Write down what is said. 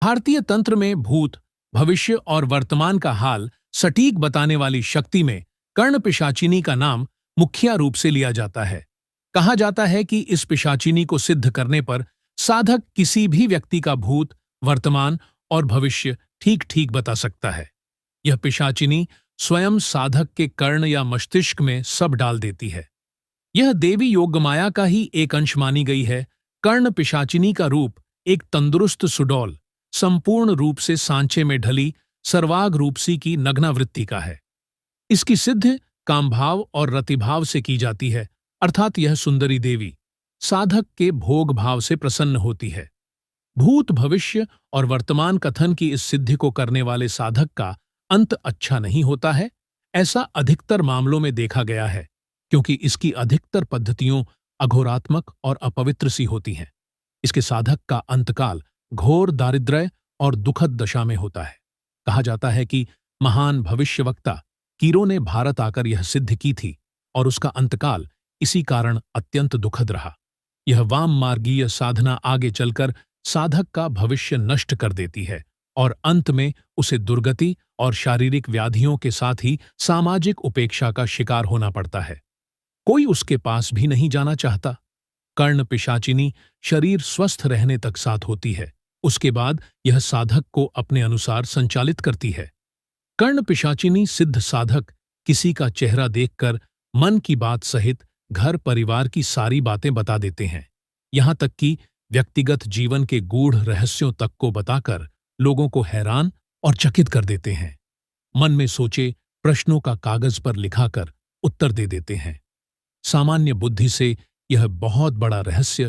भारतीय तंत्र में भूत, भविष्य और वर्तमान का हाल सटीक बताने वाली शक्ति में कर्ण पिशाचिनी का नाम मुख्य रूप से लिया जाता है। कहा जाता है कि इस पिशाचिनी को सिद्ध करने पर साधक किसी भी व्यक्ति का भूत, वर्तमान और भविष्य ठीक ठीक बता सकता है। यह पिशाचिनी स्वयं साधक के कर्ण या मस्तिष्क में सब डाल देती है। यह देवी योगमाया का ही एक अंश मानी गई है। कर्ण पिशाचिनी का रूप एक तंदुरुस्त सुडौल, संपूर्ण रूप से सांचे में ढली सर्वांग रूपसी की नग्नावृत्ति का है। इसकी सिद्ध कामभाव और रतिभाव से की जाती है, अर्थात यह सुंदरी देवी साधक के भोग भाव से प्रसन्न होती है। भूत, भविष्य और वर्तमान कथन की इस सिद्धि को करने वाले साधक का अंत अच्छा नहीं होता है, ऐसा अधिकतर मामलों में देखा गया है, क्योंकि इसकी अधिकतर पद्धतियों अघोरात्मक और अपवित्र सी होती हैं। इसके साधक का अंतकाल घोर दारिद्र्य और दुखद दशा में होता है। कहा जाता है कि महान भविष्यवक्ता कीरो ने भारत आकर यह सिद्ध की थी और उसका अंतकाल इसी कारण अत्यंत दुखद रहा। यह वाम मार्गीय साधना आगे चलकर साधक का भविष्य नष्ट कर देती है और अंत में उसे दुर्गति और शारीरिक व्याधियों के साथ ही सामाजिक उपेक्षा का शिकार होना पड़ता है। कोई उसके पास भी नहीं जाना चाहता। कर्ण पिशाचिनी शरीर स्वस्थ रहने तक साथ होती है, उसके बाद यह साधक को अपने अनुसार संचालित करती है। कर्ण पिशाचिनी सिद्ध साधक किसी का चेहरा देखकर मन की बात सहित घर परिवार की सारी बातें बता देते हैं, यहां तक कि व्यक्तिगत जीवन के गूढ़ रहस्यों तक को बताकर लोगों को हैरान और चकित कर देते हैं। मन में सोचे प्रश्नों का कागज पर लिखाकर उत्तर दे देते हैं। सामान्य बुद्धि से यह बहुत बड़ा रहस्य